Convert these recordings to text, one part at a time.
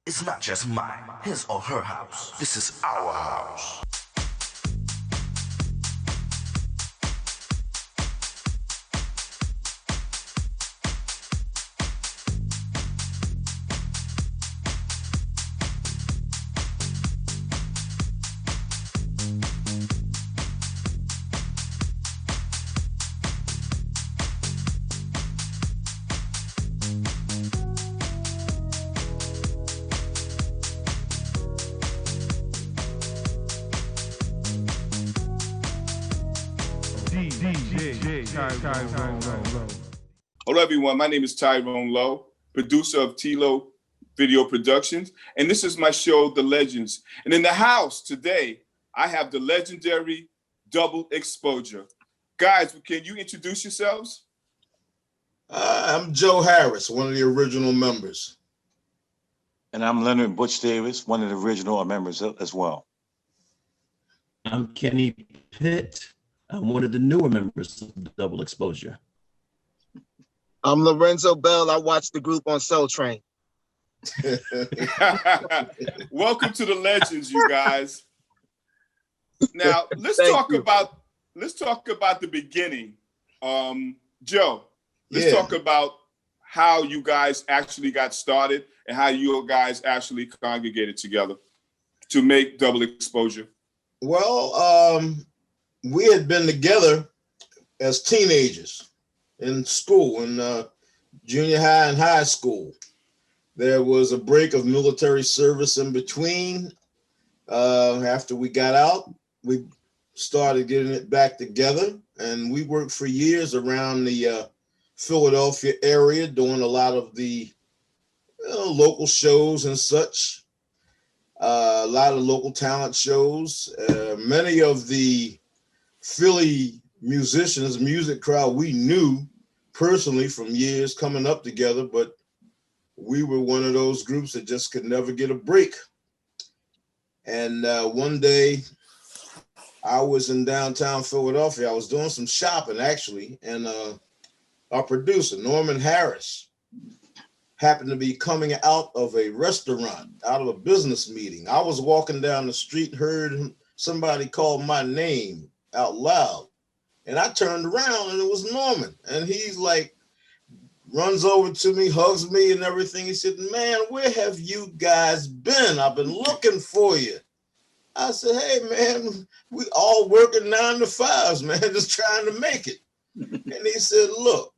It's not just mine, his or her house. This is our house. Tyrone Lowe. Hello, everyone. My name is Tyrone Lowe, producer of T-Lo Video Productions, and this is my show, The Legends. And in the house today, I have the legendary Double Exposure. Guys, can you introduce yourselves? I'm Joe Harris, one of the original members. And I'm Leonard Butch Davis, one of the original members as well. I'm Kenny Pitt. I'm one of the newer members of Double Exposure. I'm Lorenzo Bell. I watched the group on Soul Train. Welcome to the Legends, you guys. Now let's talk about the beginning. Joe, let's talk about how you guys actually got started and how you guys actually congregated together to make Double Exposure. Well, we had been together as teenagers in school, in junior high and high school. There was a break of military service in between. After we got out, we started getting it back together, and we worked for years around the Philadelphia area, doing a lot of the local shows and such. A lot of local talent shows. Many of the Philly musicians, music crowd, we knew personally from years coming up together, but we were one of those groups that just could never get a break. And one day I was in downtown Philadelphia. I was doing some shopping actually, and our producer, Norman Harris, happened to be coming out of a restaurant, out of a business meeting. I was walking down the street, heard somebody call my name out loud. And I turned around and it was Norman. And he's like, runs over to me, hugs me and everything. He said, "Man, where have you guys been? I've been looking for you." I said, "Hey, man, we all working 9 to 5s, man, just trying to make it." And he said, "Look,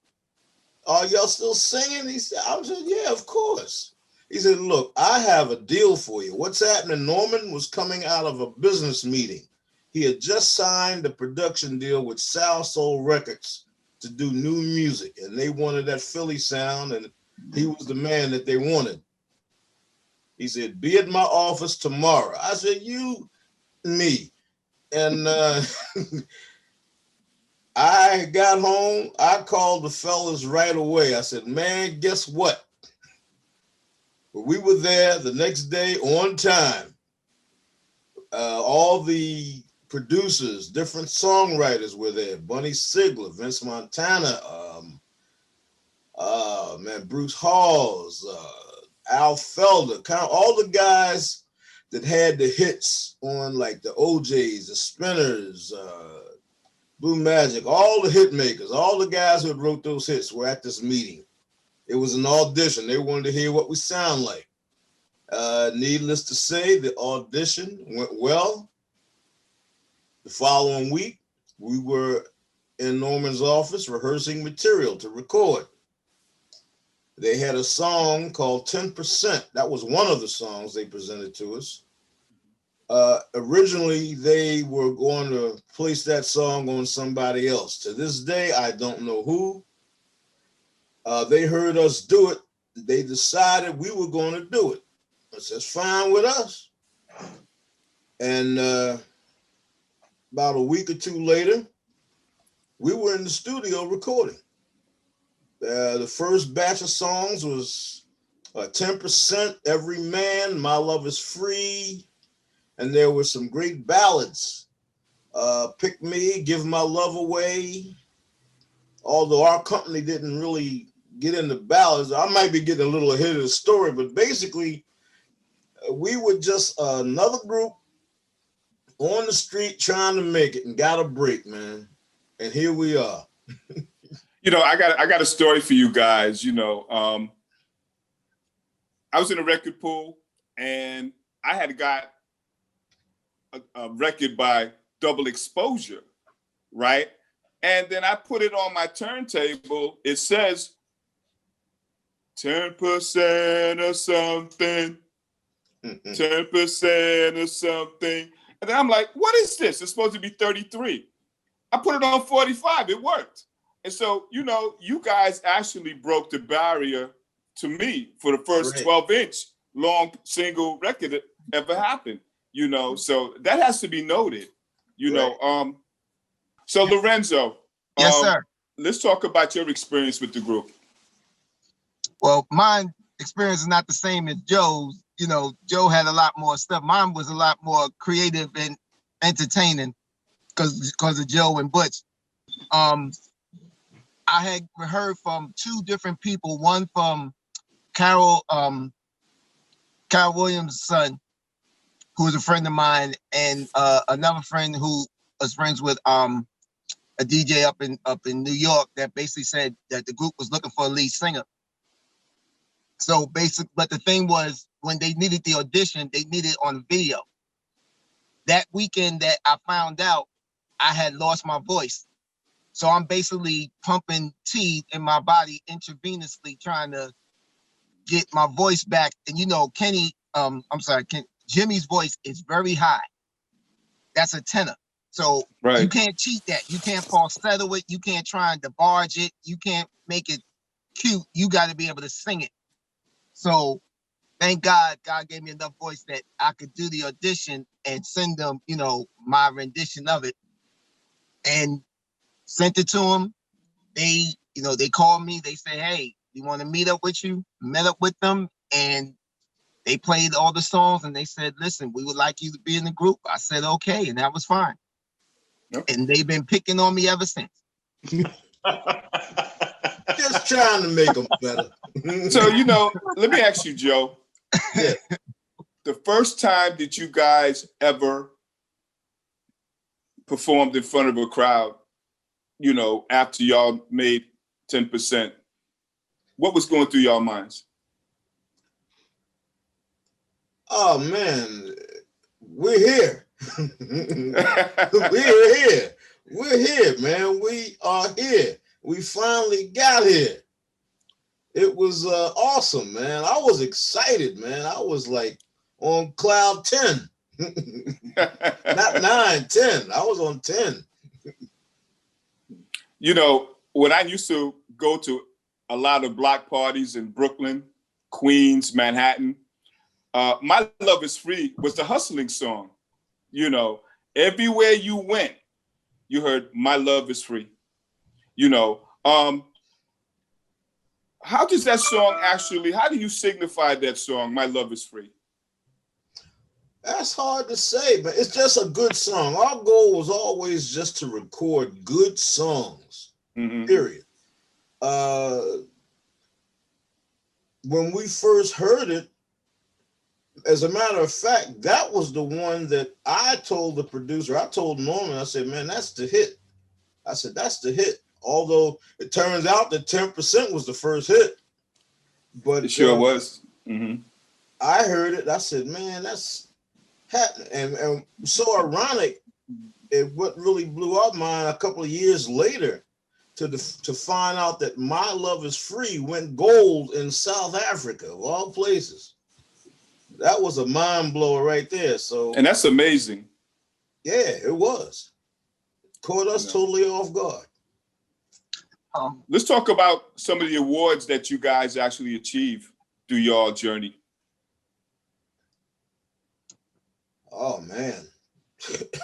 are y'all still singing?" He said, I said, "Yeah, of course." He said, "Look, I have a deal for you." What's happening? Norman was coming out of a business meeting. He had just signed a production deal with South Soul Records to do new music, and they wanted that Philly sound, and he was the man that they wanted. He said, "Be at my office tomorrow." I said, "You, me." And I got home, I called the fellas right away. I said, "Man, guess what?" We were there the next day on time. All the producers, different songwriters were there. Bunny Sigler, Vince Montana, Bruce Halls, Al Felder, kind of all the guys that had the hits on, like the OJs, the Spinners, Blue Magic, all the hit makers, all the guys who wrote those hits were at this meeting. It was an audition. They wanted to hear what we sound like. Needless to say, the audition went well. The following week, we were in Norman's office rehearsing material to record. They had a song called 10%. That was one of the songs they presented to us. Originally, they were going to place that song on somebody else. To this day, I don't know who. They heard us do it. They decided we were going to do it. That's fine with us. And about a week or two later, we were in the studio recording. The first batch of songs was 10%, Every Man, My Love Is Free. And there were some great ballads. Pick Me, Give My Love Away. Although our company didn't really get into ballads, I might be getting a little ahead of the story, but basically We were just another group on the street trying to make it and got a break, man. And here we are. I got a story for you guys. I was in a record pool and I had got a record by Double Exposure, right? And then I put it on my turntable. It says 10% or something, 10% or something. And then I'm like, what is this? It's supposed to be 33. I put it on 45. It worked. And so, you guys actually broke the barrier to me for the first 12-inch long single record that ever happened, So that has to be noted, So Lorenzo, Yes, sir. Let's talk about your experience with the group. Well, my experience is not the same as Joe's. Joe had a lot more stuff. Mine was a lot more creative and entertaining because of Joe and Butch. I had heard from two different people, one from Carol Williams' son, who was a friend of mine, and another friend who was friends with a DJ up in New York that basically said that the group was looking for a lead singer. So but the thing was, when they needed the audition, they needed it on video. That weekend that I found out, I had lost my voice. So I'm basically pumping tea in my body intravenously, trying to get my voice back. And Jimmy's voice is very high. That's a tenor. So You can't cheat that. You can't falsetto it. You can't try and debarge it. You can't make it cute. You got to be able to sing it. So thank God gave me enough voice that I could do the audition and send them, my rendition of it. And sent it to them. They called me. They said, hey, we want to meet up with you. Met up with them, and they played all the songs, and they said, listen, we would like you to be in the group. I said, okay, and that was fine. Yep. And they've been picking on me ever since. Just trying to make them better. So, let me ask you, Joe. Yeah. The first time that you guys ever performed in front of a crowd, after y'all made 10%, what was going through y'all minds? Oh man, we're here. We're here. We're here, man. We are here. We finally got here. It was awesome, man. I was excited, man. I was like on cloud 10. Not 9, 10. I was on 10. When I used to go to a lot of block parties in Brooklyn, Queens, Manhattan, My Love Is Free was the hustling song. Everywhere you went, you heard My Love Is Free. How does that song how do you signify that song, My Love Is Free? That's hard to say, but it's just a good song. Our goal was always just to record good songs, period. When we first heard it, as a matter of fact, that was the one that I told the producer, I told Norman, I said, man, that's the hit. I said, that's the hit. Although it turns out that 10% was the first hit. But it sure was. I heard it. I said, man, that's happening. And so ironic, what really blew our mind a couple of years later to find out that My Love Is Free went gold in South Africa, of all places. That was a mind blower right there. So, and that's amazing. Yeah, it was. Caught us totally off guard. Let's talk about some of the awards that you guys actually achieved through your journey. Oh man,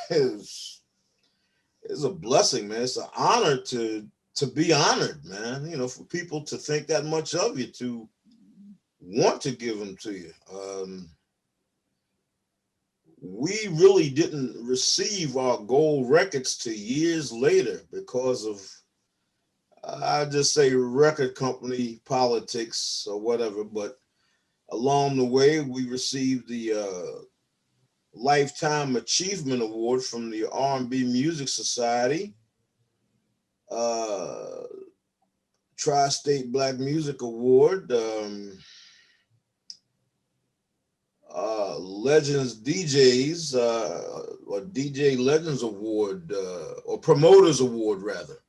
it's a blessing, man. It's an honor to be honored, man. For people to think that much of you, to want to give them to you. We really didn't receive our gold records till years later because of, I just say record company politics or whatever, but Along the way, we received the Lifetime Achievement Award from the R&B Music Society, Tri-State Black Music Award, Legends DJs, or DJ Legends Award, or Promoters Award, rather.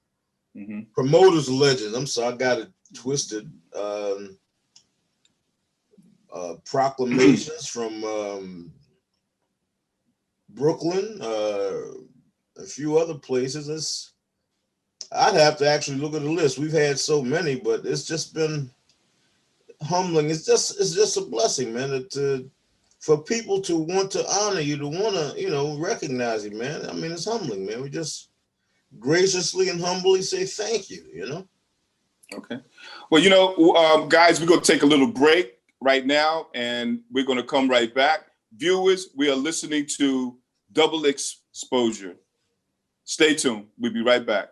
Mm-hmm. Promoters Legends. I'm sorry, I got it twisted. Proclamations from Brooklyn, a few other places. I'd have to actually look at the list. We've had so many, but it's just been humbling. It's just a blessing, man. For people to want to honor you, to want to, recognize you, man. I mean, it's humbling, man. We just graciously and humbly say thank you, Okay. Well, guys, we're going to take a little break right now, and we're going to come right back. Viewers, we are listening to Double Exposure. Stay tuned. We'll be right back.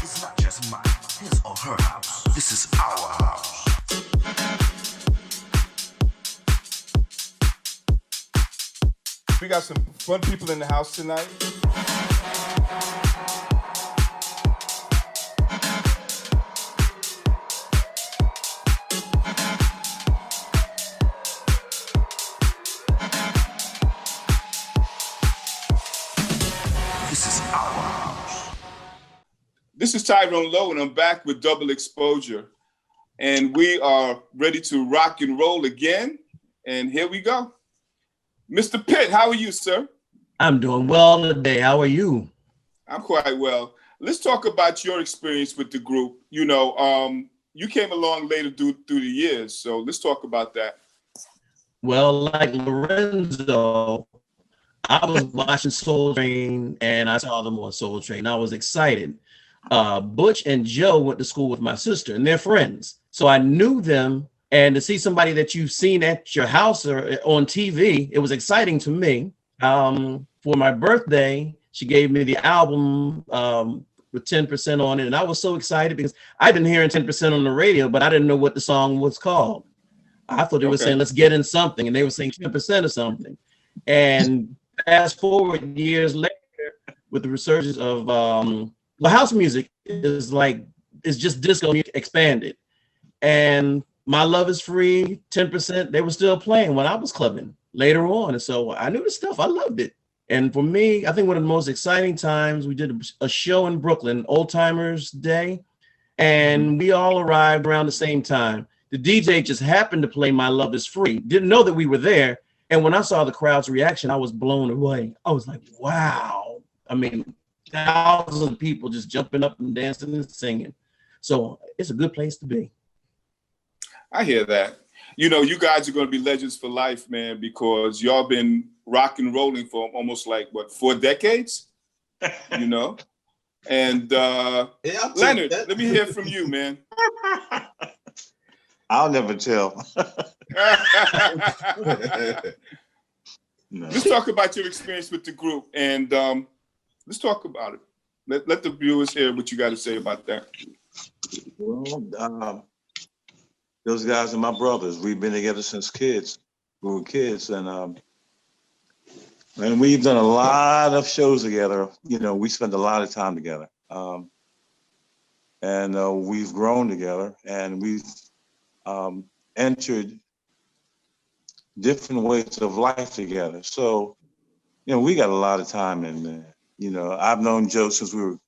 It's not just mine, his or her house. This is our house. We got some fun people in the house tonight. This is our house. This is Tyrone Lowe, and I'm back with Double Exposure. And we are ready to rock and roll again. And here we go. Mr. Pitt, how are you, sir? I'm doing well today. How are you? I'm quite well. Let's talk about your experience with the group. You came along later through the years, so let's talk about that. Well, like Lorenzo, I was watching Soul Train and I saw them on Soul Train. I was excited. Butch and Joe went to school with my sister and they're friends. So I knew them, and to see somebody that you've seen at your house or on TV, it was exciting to me. For my birthday, she gave me the album with 10% on it. And I was so excited because I've been hearing 10% on the radio, but I didn't know what the song was called. I thought they were saying, let's get in something. And they were saying 10% or something. And fast forward years later, with the resurgence of house music is just disco music expanded. And My Love Is Free, 10%, they were still playing when I was clubbing later on. And so I knew the stuff, I loved it. And for me, I think one of the most exciting times, we did a show in Brooklyn, Old Timers Day, and we all arrived around the same time. The DJ just happened to play My Love Is Free, didn't know that we were there. And when I saw the crowd's reaction, I was blown away. I was like, wow. I mean, thousands of people just jumping up and dancing and singing. So it's a good place to be. I hear that. You guys are going to be legends for life, man, because y'all been rock and rolling for almost 4 decades, And Leonard, let me hear from you, man. I'll never tell. No. Let's talk about your experience with the group, and let's talk about it. Let the viewers hear what you got to say about that. Well, those guys are my brothers. We've been together since kids. We were kids, and And we've done a lot of shows together. You know, we spend a lot of time together. And we've grown together, and we've entered different ways of life together. So, you know, we got a lot of time in there. You know, I've known Joe since we were,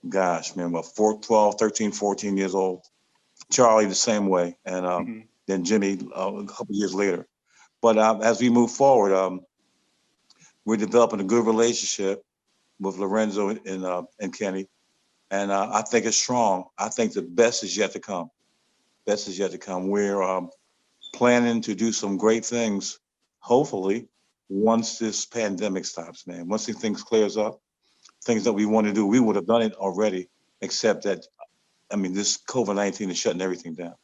gosh, man, about 12, 13, 14 years old. Charlie the same way, and then Jimmy a couple years later. But as we move forward, we're developing a good relationship with Lorenzo and Kenny, and I think it's strong. I think the best is yet to come. Best is yet to come. We're planning to do some great things, hopefully, once this pandemic stops, man. Once these things clears up, things that we want to do, we would have done it already, except that, I mean, this COVID-19 is shutting everything down.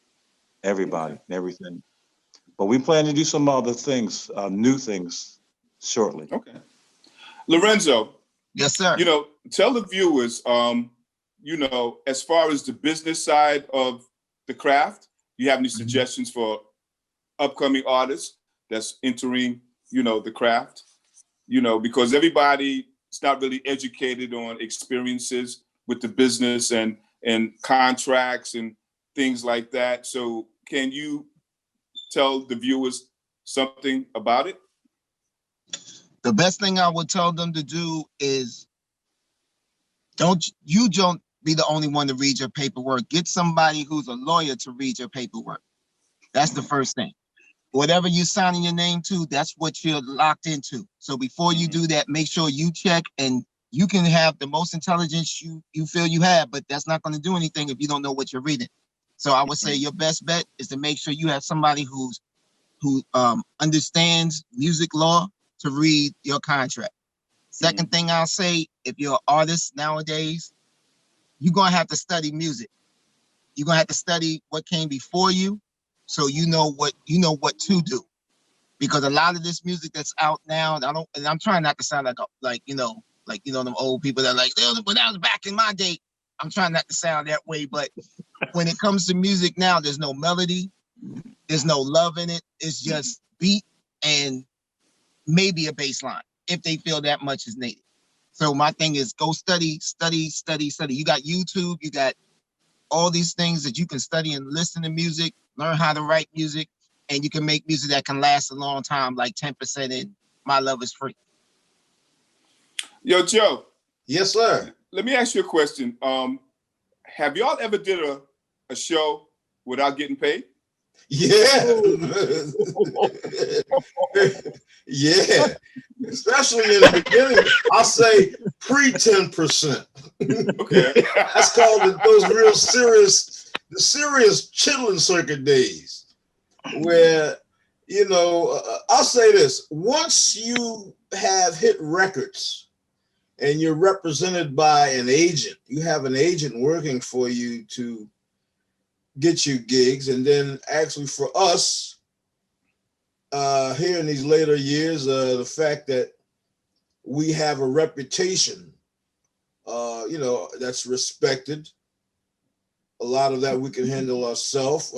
Everybody and everything. But we plan to do some other things, new things, shortly. Okay. Lorenzo. Yes, sir. You know, tell the viewers, you know, as far as the business side of the craft, you have any suggestions for upcoming artists that's entering, you know, the craft? You know, because everybody is not really educated on experiences with the business and contracts and things like that. So can you tell the viewers something about it? The best thing I would tell them to do is don't be the only one to read your paperwork. Get somebody who's a lawyer to read your paperwork. That's the first thing. Whatever you're signing your name to, that's what you're locked into. So before you do that, make sure you check, and you can have the most intelligence you feel you have, but that's not going to do anything if you don't know what you're reading. So I would say your best bet is to make sure you have somebody who understands music law to read your contract. Second thing I'll say, if you're an artist nowadays, you're going to have to study music. You're going to have to study what came before you, so you know what to do. Because a lot of this music that's out now, and I'm trying not to sound like them old people that are like, but that was back in my day. I'm trying not to sound that way, but when it comes to music now, there's no melody, there's no love in it. It's just beat and maybe a bass line, if they feel that much is needed. So my thing is go study. You got YouTube, you got all these things that you can study and listen to music, learn how to write music, and you can make music that can last a long time, like 10% in My Love Is Free. Yo, Joe. Yes, sir. Let me ask you a question. Have y'all ever did a show without getting paid? Yeah. Yeah. Especially in the beginning, I'll say pre-10%. Okay. That's called those real serious chitlin circuit days, where, you know, I'll say this: once you have hit records and you're represented by an agent, you have an agent working for you to get you gigs. And then actually for us here in these later years, the fact that we have a reputation, you know, that's respected. A lot of that we can handle ourselves.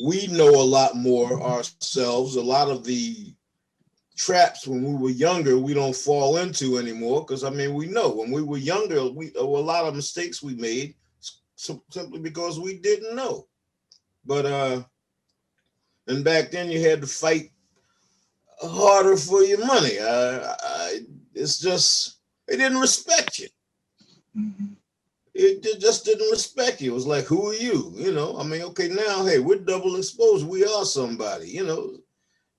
We know a lot more ourselves. A lot of the traps when we were younger, we don't fall into anymore, because I mean, we know when we were younger, there were a lot of mistakes we made simply because we didn't know. But and back then you had to fight harder for your money. It's just, they didn't respect you. It just didn't respect you. It was like, who are you? You know, I mean, okay, now, hey, we're double exposed. We are somebody, you know.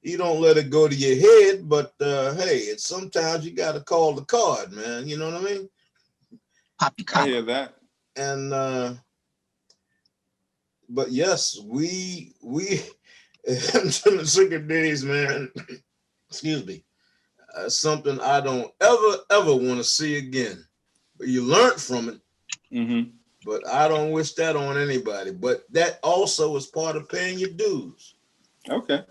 You don't let it go to your head, but hey, it's sometimes you got to call the card, man. You know what I mean? I hear that. And but yes, we in the circuit days, man. Excuse me. Something I don't ever want to see again. But you learned from it. But I don't wish that on anybody. But that also is part of paying your dues. Okay.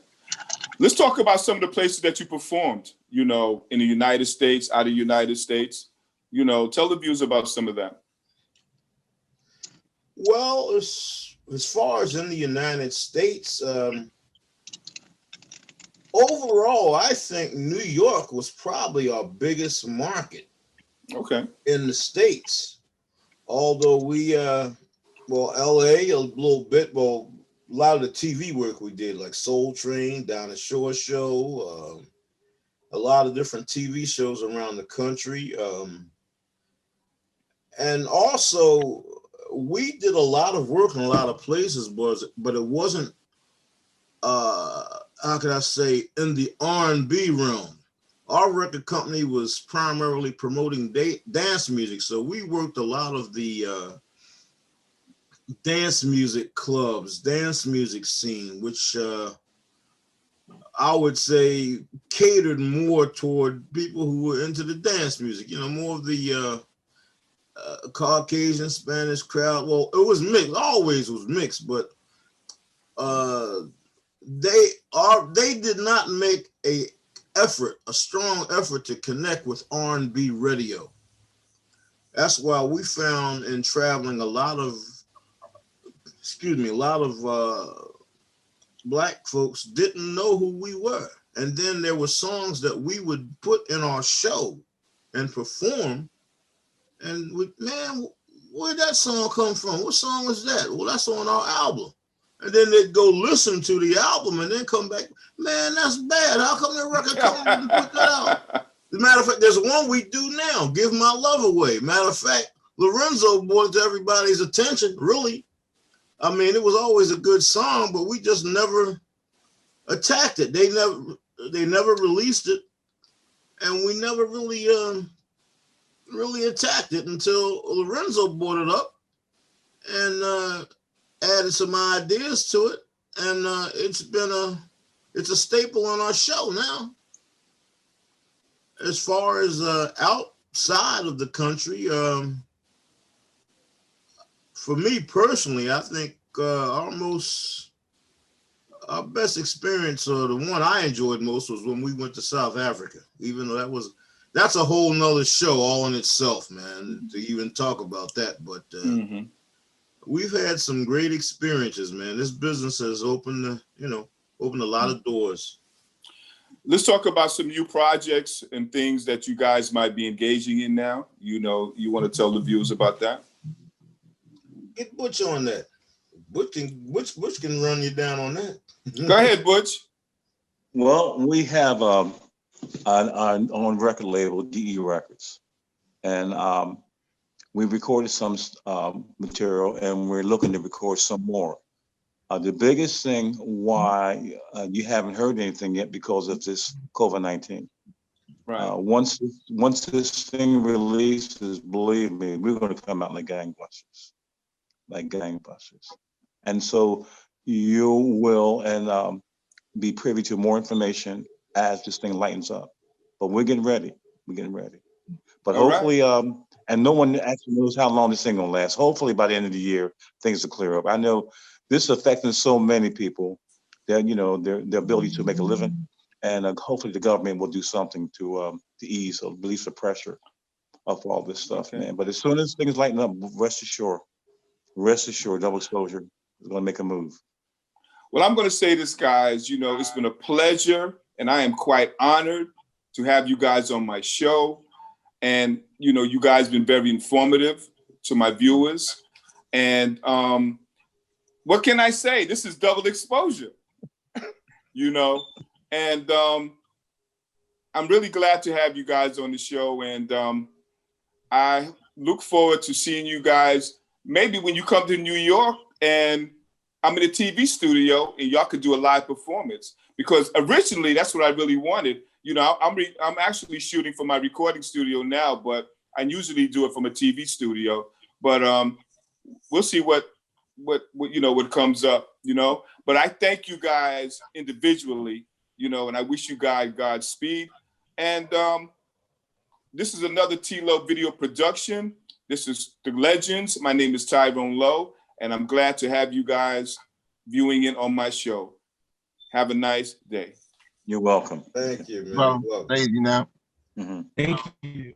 Let's talk about some of the places that you performed, you know, in the United States, out of the United States. You know, tell the viewers about some of that. Well, as far as in the United States, overall, I think New York was probably our biggest market. Okay. In the States, although we, LA a little bit, a lot of the TV work we did, like Soul Train, Down the Shore Show, a lot of different TV shows around the country. And also, we did a lot of work in a lot of places, but it wasn't, how can I say, in the R&B realm. Our record company was primarily promoting dance music, so we worked a lot of the dance music clubs, dance music scene, which I would say catered more toward people who were into the dance music, more of the Caucasian Spanish crowd. Well, it was mixed, always was mixed, but they did not make a strong effort to connect with R&B radio. That's why we found in traveling a lot of Black folks didn't know who we were. And then there were songs that we would put in our show and perform. And man, where'd that song come from? What song is that? Well, that's on our album. And then they'd go listen to the album and then come back. Man, that's bad. How come the record company didn't put that out? As a matter of fact, there's one we do now, Give My Love Away. Matter of fact, Lorenzo brought it to everybody's attention, really. I mean, it was always a good song, but we just never attacked it. They never released it, and we never really attacked it until Lorenzo brought it up and added some ideas to it, and it's a staple on our show now. As far as outside of the country, for me personally, I think our best experience, or the one I enjoyed most, was when we went to South Africa. Even though that's a whole nother show all in itself, man, to even talk about that. But we've had some great experiences, man. This business has opened a lot of doors. Let's talk about some new projects and things that you guys might be engaging in now. You want to tell the viewers about that? Get Butch on that. Butch can run you down on that. Go ahead, Butch. Well, we have our own record label, DE Records, and we recorded some material, and we're looking to record some more. The biggest thing why you haven't heard anything yet because of this COVID-19. Right. Once this thing releases, believe me, we're going to come out like gangbusters. And so you will be privy to more information as this thing lightens up. But we're getting ready. But all hopefully, right. And no one actually knows how long this thing gonna last. Hopefully by the end of the year, things will clear up. I know this is affecting so many people that, their ability to make a living. And hopefully the government will do something to ease or release the pressure of all this stuff, man. But as soon as things lighten up, rest assured, Double Exposure is going to make a move. Well, I'm going to say this, guys. It's been a pleasure, and I am quite honored to have you guys on my show. And, you guys been very informative to my viewers. And what can I say? This is Double Exposure, And I'm really glad to have you guys on the show. And I look forward to seeing you guys maybe when you come to New York and I'm in a TV studio and y'all could do a live performance, because originally that's what I really wanted. I'm actually shooting from my recording studio now, but I usually do it from a TV studio. But we'll see what comes up, But I thank you guys individually, and I wish you guys Godspeed. And this is another T-Lo video production. This is The Legends. My name is Tyrone Lowe, and I'm glad to have you guys viewing in on my show. Have a nice day. You're welcome. Thank you, man. Well, thank you now. Mm-hmm. Thank you.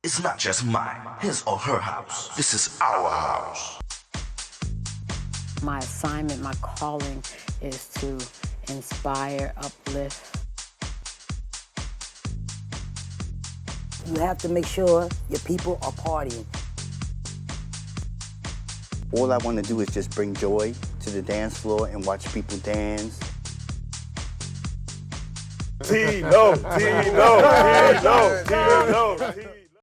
It's not just mine, his or her house. This is our house. My assignment, my calling is to inspire, uplift. You have to make sure your people are partying. All I want to do is just bring joy to the dance floor and watch people dance. Tino.